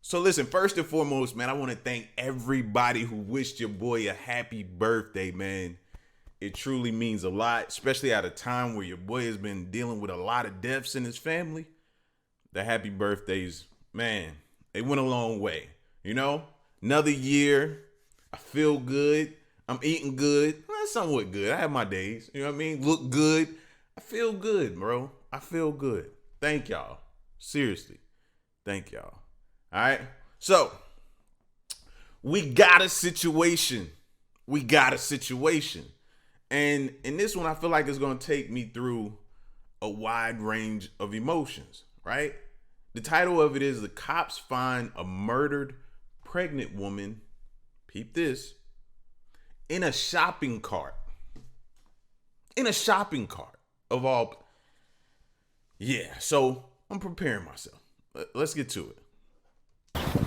So listen, first and foremost, man, I want to thank everybody who wished your boy a happy birthday, man. It truly means a lot, especially at a time where your boy has been dealing with a lot of deaths in his family. The happy birthdays, man, they went a long way. You know, another year, I feel good. I'm eating good. Well, somewhat good. I have my days. You know what I mean? Look good. I feel good, bro. I feel good. Thank y'all. Seriously. Thank y'all. All right. So we got a situation. And in this one, I feel like it's going to take me through a wide range of emotions, right? The title of it is The Cops Find a Murdered Pregnant Woman, peep this, in a shopping cart. In a shopping cart of all. Yeah, so I'm preparing myself. Let's get to it.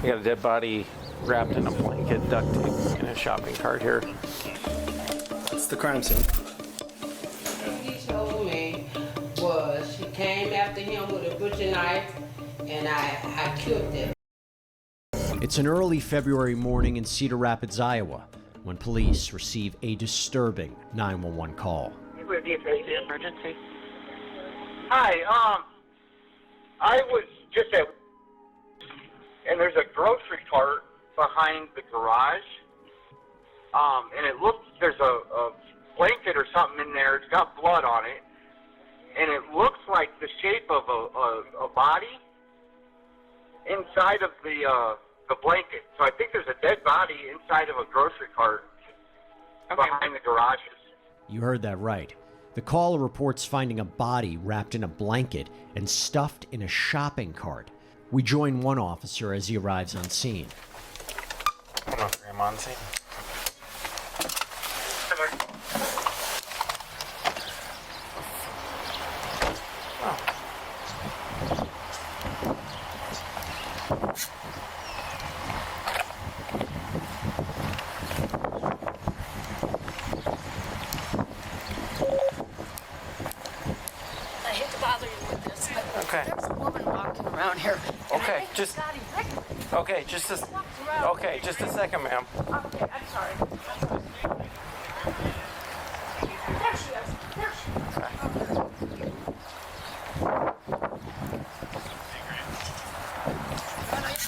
We got a dead body wrapped in a blanket, duct tape in a shopping cart here. What's the crime scene? What he told me was she came after him with a butcher knife, and I killed him. It's an early February morning in Cedar Rapids, Iowa, when police receive a disturbing 911 call. Emergency. Hi, I was just at, and there's a grocery cart behind the garage, and it looks, there's a blanket or something in there. It's got blood on it, and it looks like the shape of a body inside of the blanket. So I think there's a dead body inside of a grocery cart behind the garages. You heard that right. The caller reports finding a body wrapped in a blanket and stuffed in a shopping cart. We join one officer as he arrives on scene. I'm on scene. Okay. There's a woman walking around here. Okay, just a second, ma'am. Okay, I'm sorry. There she is. There she is.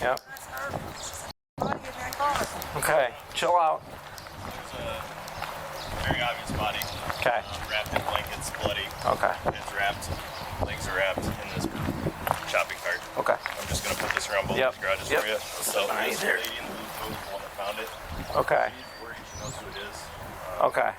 Yep. Okay, chill out. There's a very obvious body. Okay. Wrapped in blankets, bloody. Okay. Head's wrapped, legs are wrapped in this shopping cart. Okay. I'm just going to put this around both Yep. the garages Yep. for you. So Nice. there's a lady in the blue coat, the one that found it. Okay. She's worried, she knows who it is. Okay.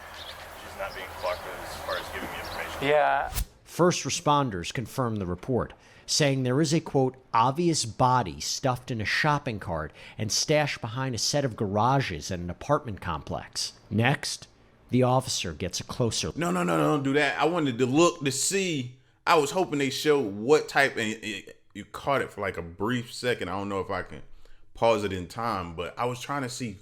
She's not being cooperative as far as giving me information. Yeah. First responders confirm the report, saying there is a, quote, obvious body stuffed in a shopping cart and stashed behind a set of garages at an apartment complex. Next, the officer gets a closer. No, don't do that. I wanted to look to see. I was hoping they showed what type, and you caught it for like a brief second. I don't know if I can pause it in time, but I was trying to see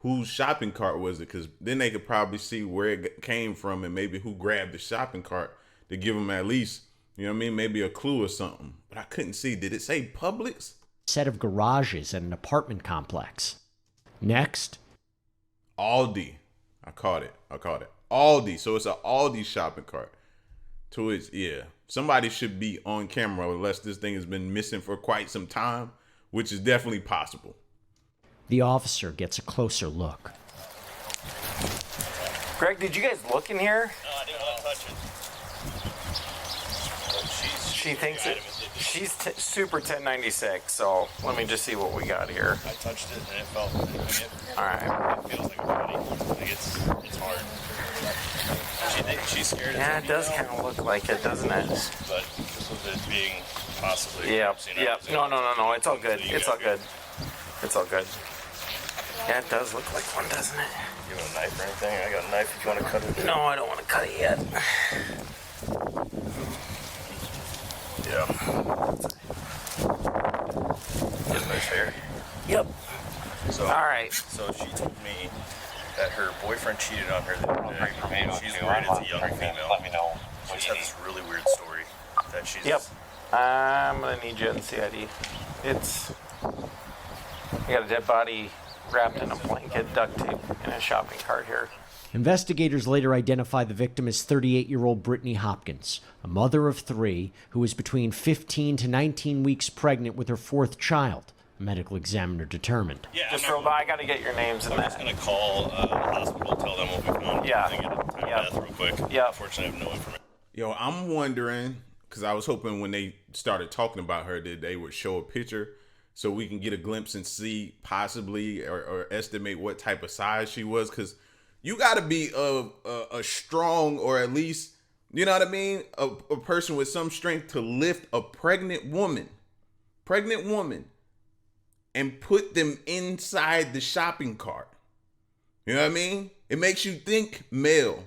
whose shopping cart was it, because then they could probably see where it came from and maybe who grabbed the shopping cart to give them at least, you know what I mean, maybe a clue or something. But I couldn't see. Did it say Publix? Set of garages at an apartment complex. Next, Aldi. I caught it. Aldi. So it's an Aldi shopping cart. To its, yeah. Somebody should be on camera unless this thing has been missing for quite some time, which is definitely possible. the officer gets a closer look. Greg, did you guys look in here? No, I didn't want to touch it. She thinks it. She's super 1096, so let me just see what we got here. I touched it and it felt. All right. It feels like a body. Like it's hard. She's scared. Yeah, it does kind of look like it, doesn't it? But with it being possibly. Yep. Yep. No. It's all good. It's all good. It's all good. Yeah, it does look like one, doesn't it? You have a knife or anything? I got a knife if you want to cut it. No, I don't want to cut it yet. Yeah. Get nice hair. Yep. So, all right. So she told me that her boyfriend cheated on her the other day. She's worried it's a young female. Let me know. She's had this really weird story that she's. Yep. I'm gonna need you in CID. It's We got a dead body wrapped in a blanket, duct tape, in a shopping cart here. Investigators later identified the victim as 38-year-old Brittany Hopkins, a mother of 3 who was between 15 to 19 weeks pregnant with her 4th child, a medical examiner determined. Yeah, Just real I got to get your names in I'm that. just gonna call the hospital, tell them what we found. Yeah. And get a time death real quick. Yeah. Unfortunately, I have no information. Yo, I'm wondering, because I was hoping when they started talking about her that they would show a picture so we can get a glimpse and see possibly or estimate what type of size she was. Because you got to be a strong, or at least, you know what I mean, a person with some strength to lift a pregnant woman, and put them inside the shopping cart. You know what I mean? It makes you think male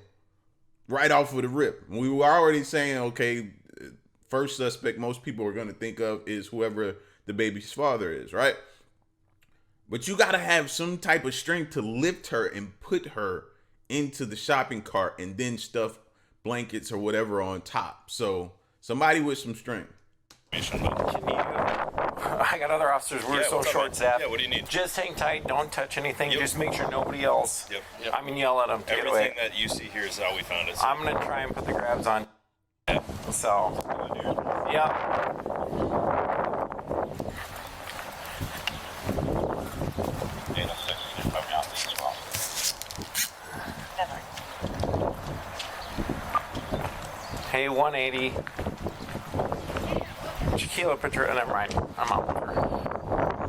right off of the rip. We were already saying, okay, first suspect most people are going to think of is whoever the baby's father is, right? But you got to have some type of strength to lift her and put her into the shopping cart and then stuff blankets or whatever on top. So somebody with some strength. Can you? I got other officers. We're so short-staffed. Yeah, what do you need? Just hang tight. Don't touch anything. Yep. Just make sure nobody else. Yep. I mean, yell at them to get away. Everything that you see here is how we found it. I'm gonna try and put the grabs on. So, yeah. Hey, 180. Shaquila, put your. Never mind. I'm out with her.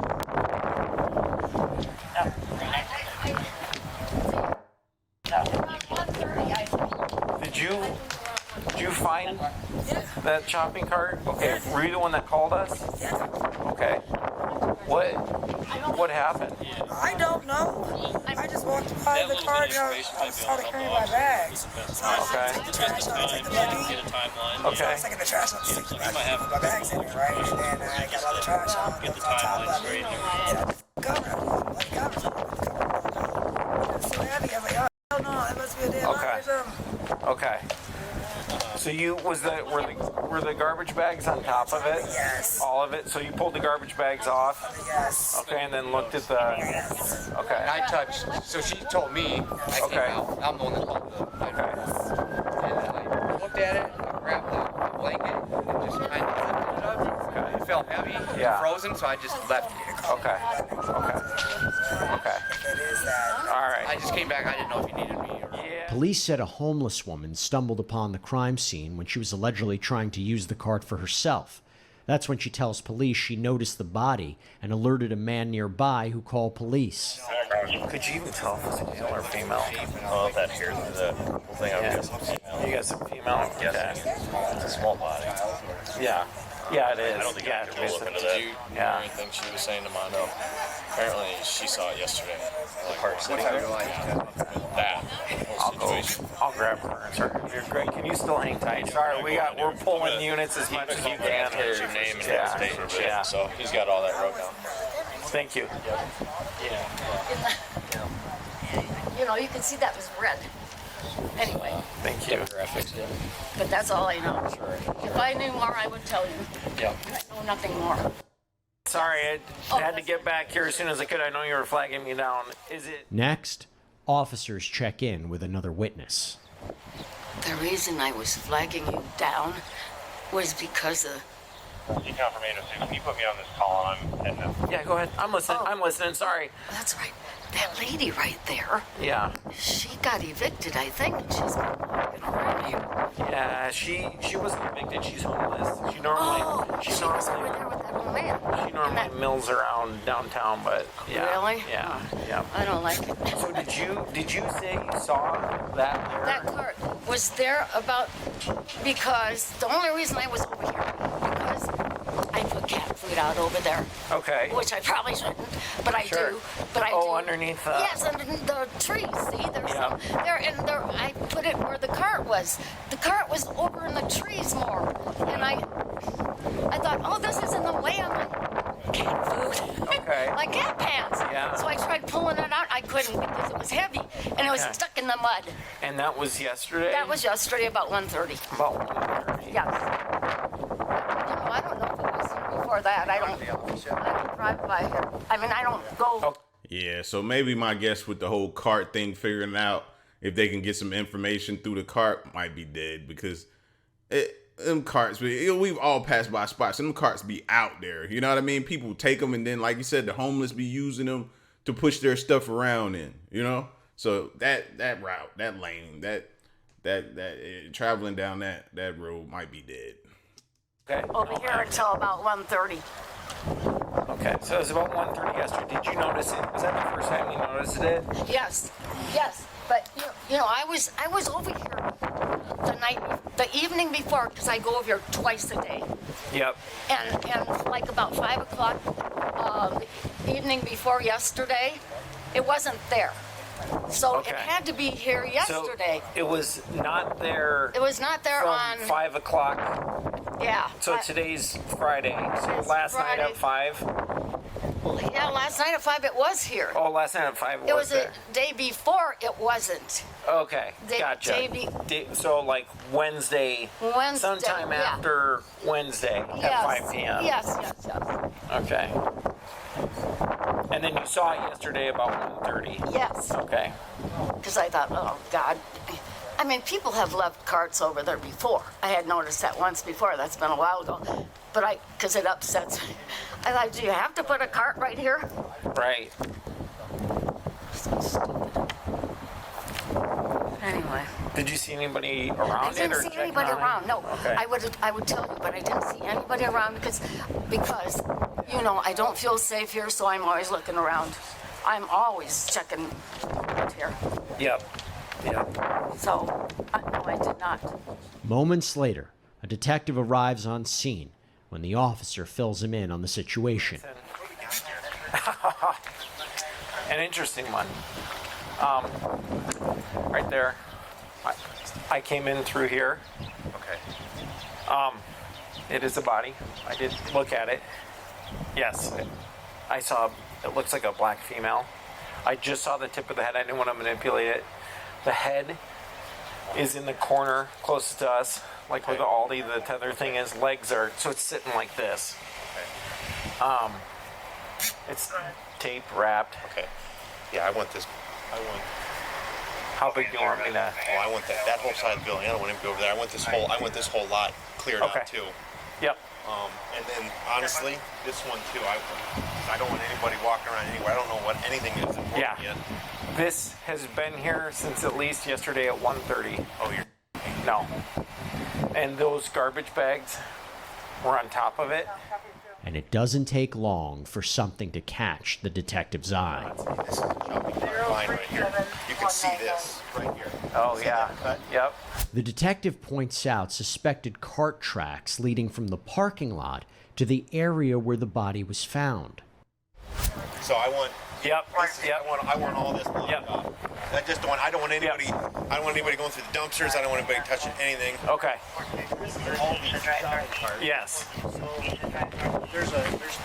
Did you find that shopping cart? Okay, were you the one that called us? Okay. What happened? I don't know. I just walked by the car and I saw the carrying my bags. So I took the trash out, I took the baby. Okay. I was taking the trash out, I put my bags in there, right? And then I got all the trash out. Get the timeline straight. And I covered. It was so heavy. I was like, oh no, that must be a damn Okay. or something. Okay. So were the garbage bags on top of it? Yes. All of it. So you pulled the garbage bags off. Yes. Okay, and then looked at the. Yes. Okay. And I touched, so she told me, I came Okay. out, I'm the one that called the Okay. and I looked at it, I grabbed the blanket, and just kind of lifted it up. Okay. It felt heavy, Yeah. frozen, so I just left it. Okay. Okay. Okay. All right. I just came back, I didn't know if you needed me or... Yeah. Police said a homeless woman stumbled upon the crime scene when she was allegedly trying to use the cart for herself. That's when she tells police she noticed the body and alerted a man nearby who called police. Could you even tell if it's male or female? Oh, that hair, the whole thing. I Yeah. guess it's female. You guys a female? Yes. Okay. It's a small body. Yeah. Yeah, it is. I don't think yeah, I can look into that. Yeah. Anything she was saying to Mondo. Apparently, she saw it yesterday. Like, Part sitting there. that I'll whole go. situation. I'll grab her. Sir, you're great. Can you still hang tight? Sorry, we're pulling units as much as you can. Her name and Yeah. date and shit. Yeah. So he's got all that wrote down. Thank you. You know, you can see that was red. Anyway, Thank you. but that's all I know. If I knew more, I would tell you. Yeah. I know nothing more. Sorry, I had to get back here as soon as I could. I know you were flagging me down. Is it? Next, officers check in with another witness. The reason I was flagging you down was because of... You confirm 806. Can you put me on this call? I'm heading up. Yeah, go ahead. I'm listening. I'm listening. Sorry. That's right. That lady right there, Yeah. she got evicted, I think. She's been walking around here. Yeah. She wasn't evicted. She's homeless. She normally. She was over there with that old man. She normally mills around downtown, but yeah. Really? Yeah. Yeah. I don't like it. So did you say you saw that there? That cart was there about because the only reason I was over here because I put cat food out over there, Okay. which I probably shouldn't, but I Sure. do. But I Oh, do. underneath the. Yes, underneath the trees. See, there's Yeah. some there, and there. I put it where the cart was. The cart was over in the trees more, and I thought, oh, this is in the way of my cat food. Okay. My cat pants. Yeah. So I tried pulling it out. I couldn't because it was heavy, and it was Okay. stuck in the mud. And that was yesterday. That was yesterday about 1:30. about 1:30. Yes. You know, I don't know if it was before that. I don't think drive by here. I mean, I don't go. Yeah, so maybe my guess with the whole cart thing, figuring out if they can get some information through the cart, might be dead, because them carts, we've all passed by spots, and them carts be out there. You know what I mean? People take them, and then, like you said, the homeless be using them to push their stuff around in. You know, so that route, that lane, that traveling down that road might be dead. Okay. Over here until about 1:30. Okay, so it was about 1:30 yesterday. Did you notice it? Was that the first time you noticed it? Yes. But you know, I was over here the evening before, because I go over here twice a day. Yep. And like about 5 o'clock, the evening before yesterday, it wasn't there. So Okay. it had to be here yesterday. So it was not there. It was not there from on 5 o'clock. Yeah. So today's Friday. So It's last night Friday. at 5. Yeah, last night at 5 it was here. Oh, last night at 5 It was there. the day before it wasn't. Okay, Day- gotcha. day So like Wednesday, Wednesday, sometime yeah. after Wednesday at 5 p.m. Yes. Okay. And then you saw it yesterday about 1:30. Yes. Okay. Because I thought, oh God. I mean, people have left carts over there before. I had noticed that once before. That's been a while ago. But because it upsets me. I thought, do you have to put a cart right here? Right. So stupid. Anyway. Did you see anybody around I it didn't or see checking anybody on it? around. No, Okay. I would tell you, but I didn't see anybody around because you know, I don't feel safe here, so I'm always looking around. I'm always checking out here. Yep. So no, I did not. Moments later, a detective arrives on scene when the officer fills him in on the situation. An interesting one. Right there. I came in through here. Okay. It is a body. I did look at it. Yes. I saw, it looks like a black female. I just saw the tip of the head. I didn't want to manipulate it. The head is in the corner closest to us, like where the Aldi, the tether thing is. Legs are, so it's sitting like this. It's tape wrapped. Okay. Yeah, I want this. How big do you want me to? Oh, I want that whole side of the building. I don't want him to go over there. I want this whole lot cleared Okay. out too. Yep. And then honestly, this one too. I don't want anybody walking around anywhere. I don't know what anything is important Yeah. yet. This has been here since at least yesterday at 1:30. Oh, you're. No. And those garbage bags were on top of it. And it doesn't take long for something to catch the detective's eye. This is a shopping cart line right here. You can see this right here. Oh, yeah. Yep. The detective points out suspected cart tracks leading from the parking lot to the area where the body was found. So I want. Yep. I want all this blocked Yep. off. I don't want anybody. I don't want anybody going through the dumpsters. I don't want anybody touching anything. Okay. All these shopping carts. Yes. There's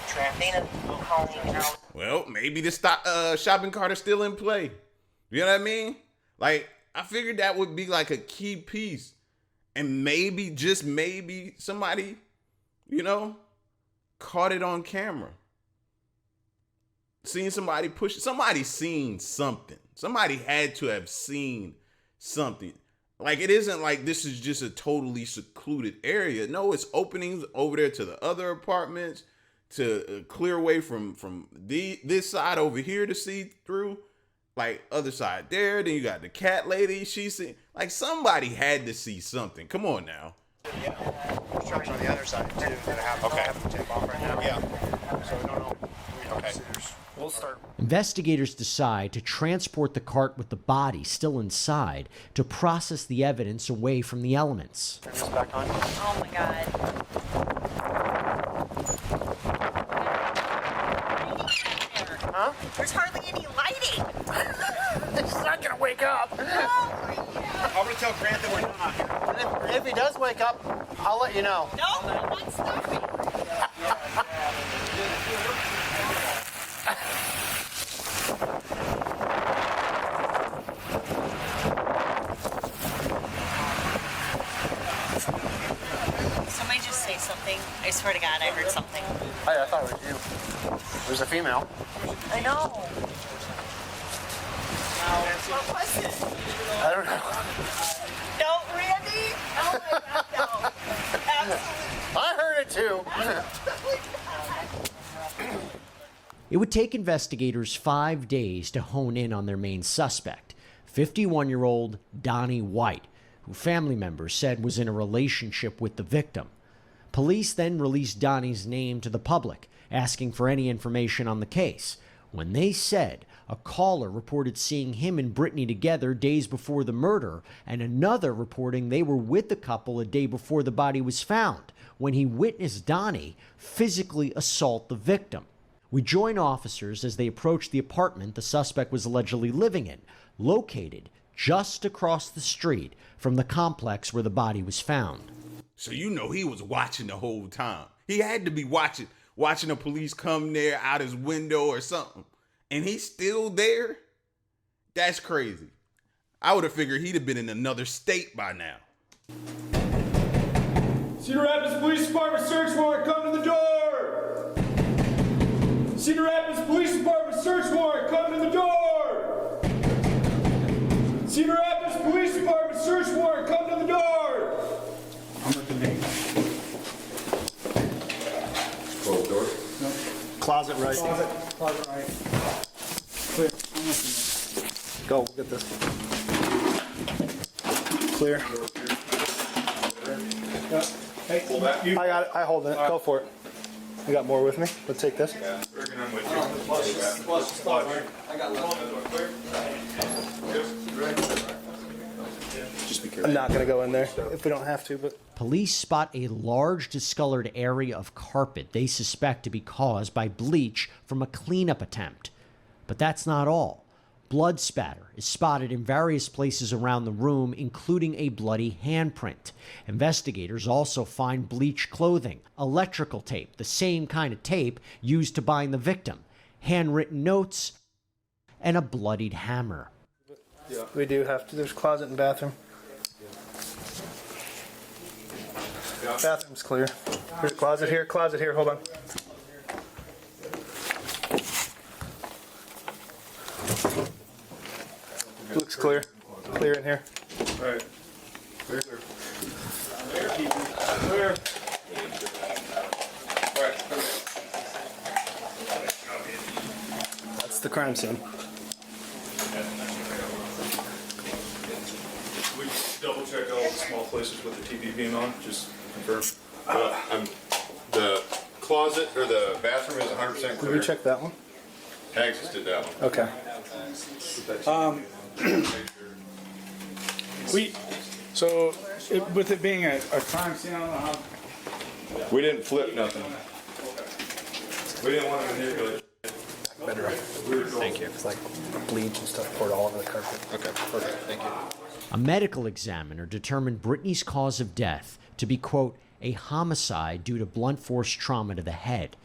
traffic. Well, maybe the shopping cart is still in play. You know what I mean? Like, I figured that would be like a key piece. And maybe, just maybe, somebody, caught it on camera. Seen somebody push it. Somebody seen something. Somebody had to have seen something. Like, it isn't like this is just a totally secluded area. No, it's openings over there to the other apartments, to clear away from this side over here to see through. Like, other side there. Then you got the cat lady. She's seen. Like, somebody had to see something. Come on now. Yeah. There's trucks on the other side too that have to take off right now. Yeah. So I don't know. Okay. We'll start. Investigators decide to transport the cart with the body still inside to process the evidence away from the elements. Turn this back on. Oh my God. Huh? There's hardly any lighting. He's not gonna wake up. I'm gonna tell Grant that we're done out here. And if he does wake up, I'll let you know. No, I'm not stuffing. Somebody just say something. I swear to God, I heard something. I thought it was you. There's a female. I know. What was it? I don't know. No, Randy? Oh my God, no. Absolutely. I heard it too. It would take investigators 5 days to hone in on their main suspect, 51-year-old Donnie White, who family members said was in a relationship with the victim. Police then released Donnie's name to the public, asking for any information on the case, when they said a caller reported seeing him and Brittany together days before the murder, and another reporting they were with the couple a day before the body was found, when he witnessed Donnie physically assault the victim. We join officers as they approach the apartment the suspect was allegedly living in, located just across the street from the complex where the body was found. So you know he was watching the whole time. He had to be watching the police come there out his window or something. And he's still there? That's crazy. I would have figured he'd have been in another state by now. Cedar Rapids Police Department search warrant, come to the door! Cedar Rapids Police Department search warrant, come to the door! Cedar Rapids Police Department search warrant, come to the door! I'm at the name. Closed door? No. Closet right. Closet right. Clear. Go, we'll get this. Clear. Yeah. Hey, I got it. I hold it. Go for it. You got more with me? Let's take this. Yeah. Just be careful. I'm not going to go in there if we don't have to, but... Police spot a large discolored area of carpet they suspect to be caused by bleach from a cleanup attempt. But that's not all. Blood spatter is spotted in various places around the room, including a bloody handprint. Investigators also find bleached clothing, electrical tape, the same kind of tape used to bind the victim, handwritten notes, and a bloodied hammer. Yeah. We do have to. There's closet and bathroom. Yeah. Bathroom's clear. There's a closet here, hold on. Looks clear. Clear in here. All right. Clear. Clear. All right. That's the crime scene. We double check all the small places with the TV beam on, just confirm. The closet or the bathroom is 100% clear. Did we check that one? Tags just did that one. Okay. With it being a crime scene, I don't know how. We didn't flip nothing. We didn't want to manipulate. Better. Thank you. It's like bleach and stuff poured all over the carpet. Okay, perfect. Thank you. A medical examiner determined Brittany's cause of death to be, quote, a homicide due to blunt force trauma to the head.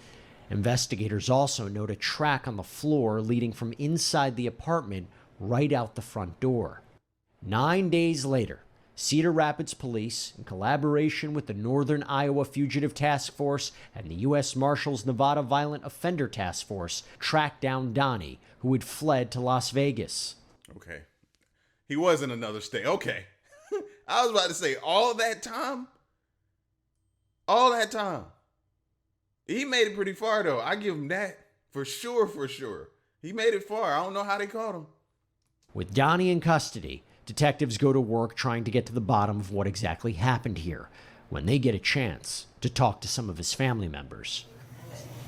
Investigators also note a track on the floor leading from inside the apartment right out the front door. 9 days later, Cedar Rapids Police, in collaboration with the Northern Iowa Fugitive Task Force and the U.S. Marshals Nevada Violent Offender Task Force, tracked down Donnie, who had fled to Las Vegas. Okay. He was in another state. Okay. I was about to say, all that time? All that time. He made it pretty far, though. I give him that. For sure, for sure. He made it far. I don't know how they caught him. With Donnie in custody, detectives go to work trying to get to the bottom of what exactly happened here when they get a chance to talk to some of his family members.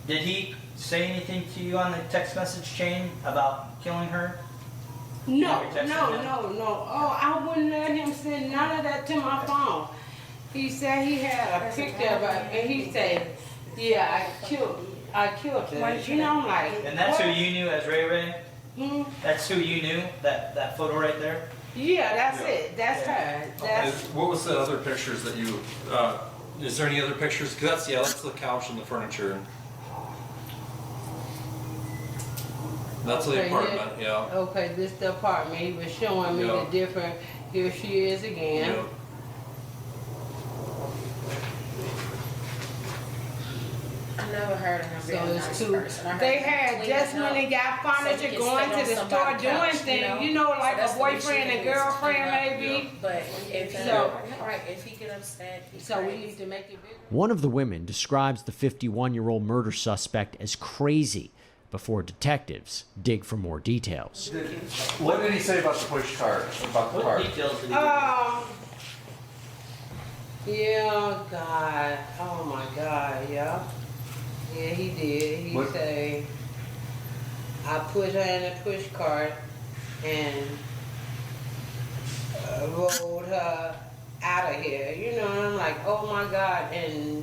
Did he say anything to you on the text message chain about killing her? No. Oh, I wouldn't let him send none of that to my phone. He said he had a picture of her, and he said, yeah, I killed her. You know, I'm like, and that's what? who you knew as Ray Ray? That's who you knew, that photo right there? Yeah, that's it. That's her. That's What was the other pictures that you, is there any other pictures? Because that's the couch and the furniture. That's the apartment, yeah. Okay, this is the apartment. He was showing me the different, here she is again. Yeah. I never heard of him So it's two. They had just when they got furniture, going to the store, doing things, you know, like a boyfriend and girlfriend maybe. But if he, right, if he get upset, so we need to make it bigger. One of the women describes the 51-year-old murder suspect as crazy before detectives dig for more details. What did he say about the push cart? About the cart? Yeah, God. Oh my God, yeah. Yeah, he did. He say, I put her in a push cart and rolled her out of here. You know, and I'm like, oh my God. And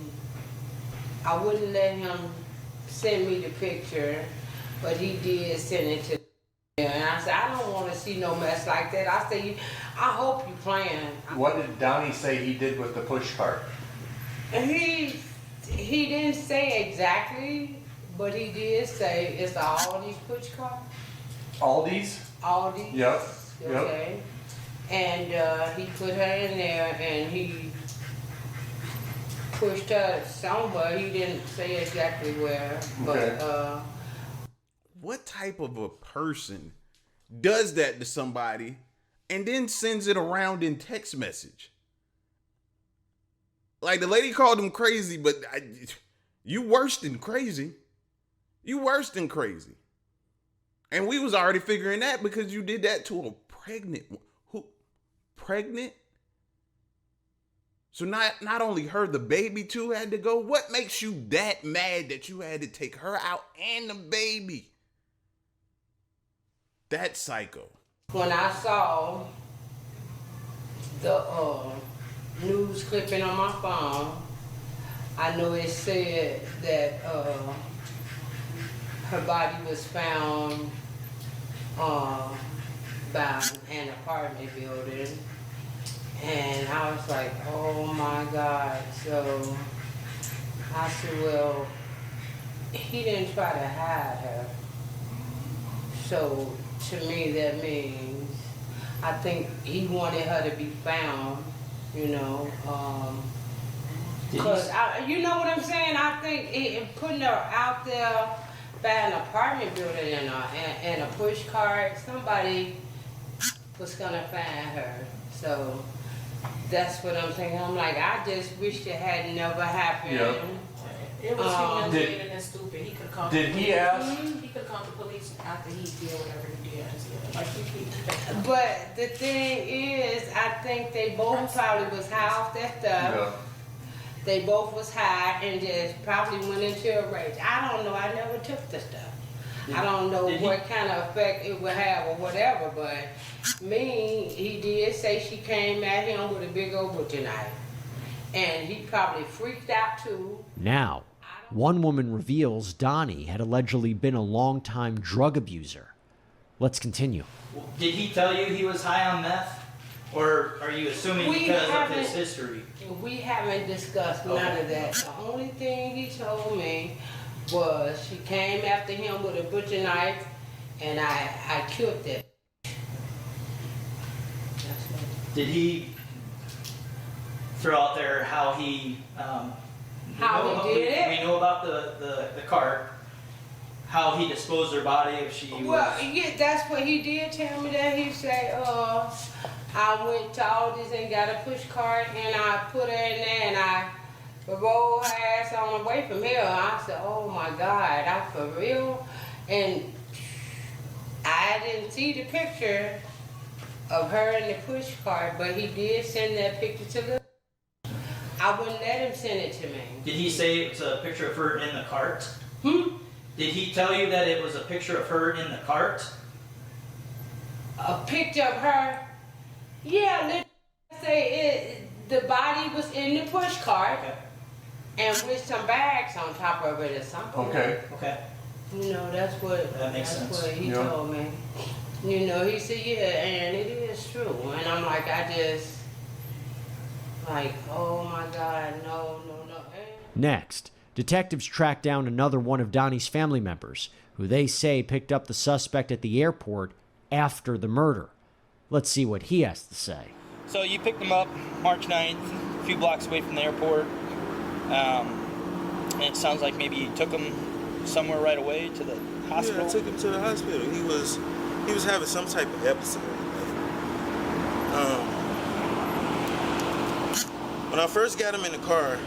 I wouldn't let him send me the picture, but he did send it to me. And I said, I don't want to see no mess like that. I said, I hope you're playing. What did Donnie say he did with the push cart? And he didn't say exactly, but he did say it's Aldi's push cart. Aldi's? Aldi's. Yep. Okay. And he put her in there and he pushed her somewhere. He didn't say exactly where, but what type of a person does that to somebody and then sends it around in text message? Like, the lady called him crazy, but you worse than crazy. You worse than crazy. And we was already figuring that because you did that to a pregnant one. Who? Pregnant? So not only her, the baby too had to go. What makes you that mad that you had to take her out and the baby? That's psycho. When I saw the news clipping on my phone, I know it said that her body was found by an apartment building. And I was like, oh my God. So I said, well, he didn't try to hide her. So to me, that means I think he wanted her to be found, you know. Because, you know what I'm saying? I think putting her out there by an apartment building and a push cart, somebody was going to find her. So that's what I'm thinking. I'm like, I just wish it had never happened. Yeah. It was humiliating and stupid. He could come. Did he ask? He could come to police after he did whatever he did. Like But the thing is, I think they both probably was high off that stuff. Yeah. They both was high and just probably went into a rage. I don't know. I never took the stuff. I don't know what kind of effect it would have or whatever, but he did say she came at him with a big old butcher knife. And he probably freaked out too. Now, one woman reveals Donnie had allegedly been a longtime drug abuser. Let's continue. Did he tell you he was high on meth? Or are you assuming because of his history? We haven't discussed none of that. The only thing he told me was she came after him with a butcher knife and I killed it. Did he throw out there how he did it? We know about the cart. How he disposed her body if she Well, yeah, that's what he did tell me that. He said, I went to Aldi's and got a push cart and I put her in there and I rolled her ass on the way from here. I said, oh my God, I for real? And I didn't see the picture of her in the push cart, but he did send that picture to the... I wouldn't let him send it to me. Did he say it was a picture of her in the cart? Did he tell you that it was a picture of her in the cart? A picture of her? Yeah, let's say the body was in the push cart and with some bags on top of it or something. Okay. You know, that's what he told me. You know, he said, yeah, and it is true. And I'm like, oh my God, no. Next, detectives track down another one of Donnie's family members, who they say picked up the suspect at the airport after the murder. Let's see what he has to say. So you picked him up March 9th, a few blocks away from the airport. And it sounds like maybe you took him somewhere right away to the hospital? Yeah, I took him to the hospital. He was having some type of episode. When I first got him in the car,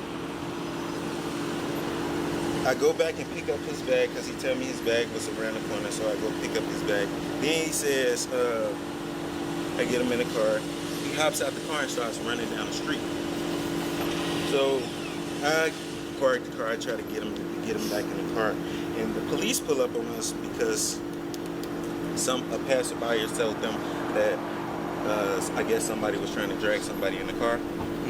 I go back and pick up his bag because he tell me his bag was around the corner, so I go pick up his bag. Then he says, I get him in the car. He hops out the car and starts running down the street. So I park the car. I try to get him back in the car, and the police pull up on us because a passerby told them that I guess somebody was trying to drag somebody in the car.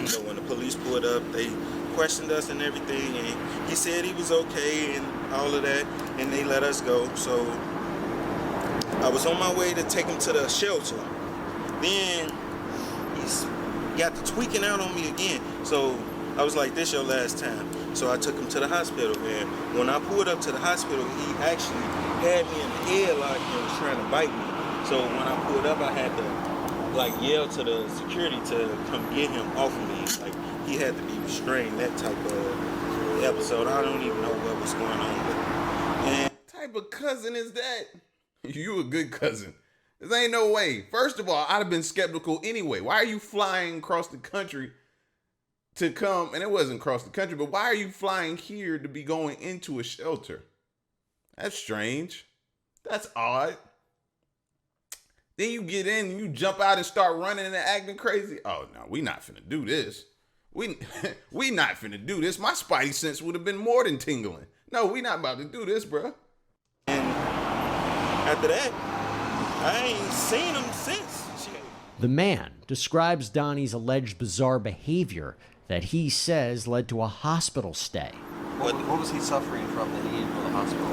So when the police pulled up, they questioned us and everything, and he said he was okay and all of that, and they let us go. So I was on my way to take him to the shelter. Then he's got the tweaking out on me again. So I was like, this your last time. So I took him to the hospital, and when I pulled up to the hospital, he actually had me in the headlock and was trying to bite me. So when I pulled up, I had to yell to the security to come get him off of me. Like, he had to be restrained, that type of episode. I don't even know what was going on. What type of cousin is that? You a good cousin. There ain't no way. First of all, I'd have been skeptical anyway. Why are you flying across the country to come? And it wasn't across the country, but why are you flying here to be going into a shelter? That's strange. That's odd. Then you get in and you jump out and start running and acting crazy. Oh, no, we not finna do this. We not finna do this. My spidey sense would have been more than tingling. No, we not about to do this, bro. And after that, I ain't seen him since. The man describes Donnie's alleged bizarre behavior that he says led to a hospital stay. What was he suffering from that he needed to go to the hospital?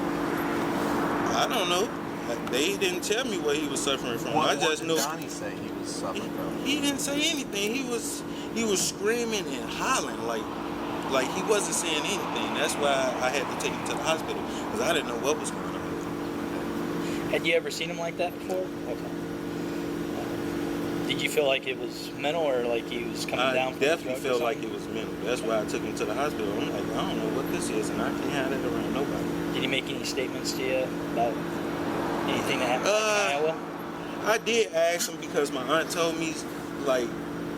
I don't know. They didn't tell me what he was suffering from. What I just did know Donnie say he was suffering from? He didn't say anything. He was screaming and hollering like he wasn't saying anything. That's why I had to take him to the hospital because I didn't know what was going on. Had you ever seen him like that before? Okay. Did you feel like it was mental or like he was coming down from I definitely felt like it was mental. That's why I took him to the hospital. I'm like, I don't know what this is, and I can't have it around nobody. Did he make any statements to you about anything that happened in Iowa? I did ask him because my aunt told me like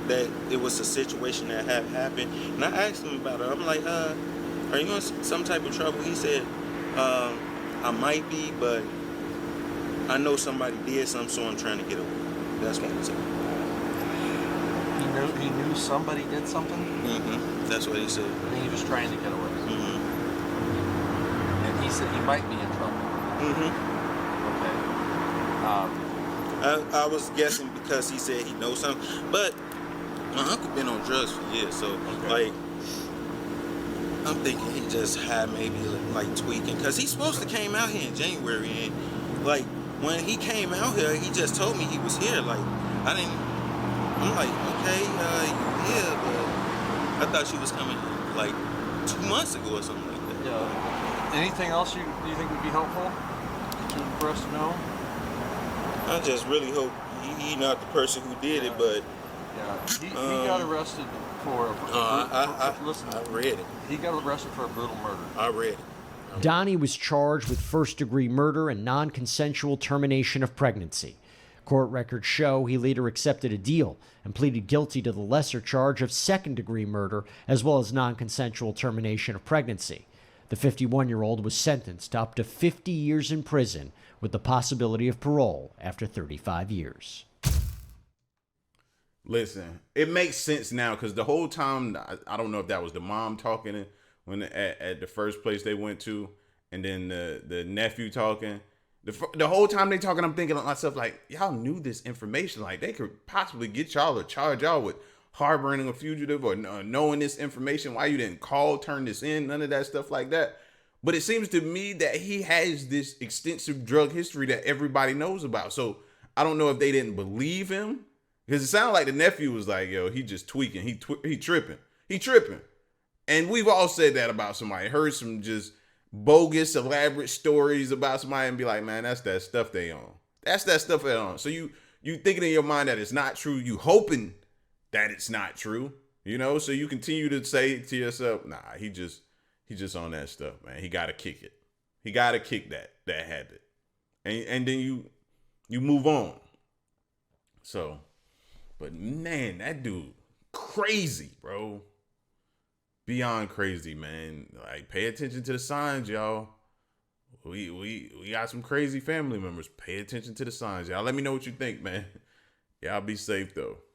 that it was a situation that had happened, and I asked him about it. I'm like, are you in some type of trouble? He said, I might be, but I know somebody did something, so I'm trying to get away. That's what he said. He knew somebody did something? Mm-hmm. That's what he said. And he was trying to get away. Mm-hmm. And he said he might be in trouble. Mm-hmm. Okay. I was guessing because he said he knows something, but my uncle been on drugs for years, so like I'm thinking he just had maybe like tweaking because he's supposed to came out here in January, and like when he came out here, he just told me he was here. Like I'm like, okay, you here, but I thought she was coming like 2 months ago or something like that. Yeah. Anything else you think would be helpful for us to know? I just really hope he not the person who did it, but he got arrested for listen, I read it. He got arrested for a brutal murder. I read it. Donnie was charged with first-degree murder and non-consensual termination of pregnancy. Court records show he later accepted a deal and pleaded guilty to the lesser charge of second-degree murder as well as non-consensual termination of pregnancy. The 51-year-old was sentenced to up to 50 years in prison with the possibility of parole after 35 years. Listen, it makes sense now because the whole time, I don't know if that was the mom talking when at the first place they went to, and then the nephew talking. The whole time they talking, I'm thinking to myself, like, y'all knew this information. Like, they could possibly get y'all or charge y'all with harboring a fugitive or knowing this information. Why you didn't call, turn this in, none of that stuff like that. But it seems to me that he has this extensive drug history that everybody knows about. So I don't know if they didn't believe him. Because it sounded like the nephew was like, yo, he just tweaking. He tripping. He tripping. And we've all said that about somebody. Heard some just bogus, elaborate stories about somebody and be like, man, that's that stuff they on. That's that stuff they on. So you thinking in your mind that it's not true. You hoping that it's not true. You know, so you continue to say to yourself, nah, he just on that stuff, man. He got to kick it. He gotta kick that habit. And then you move on. So, but man, that dude crazy, bro. Beyond crazy, man. Like, pay attention to the signs, y'all. We got some crazy family members. Pay attention to the signs, y'all. Let me know what you think, man. Y'all be safe though.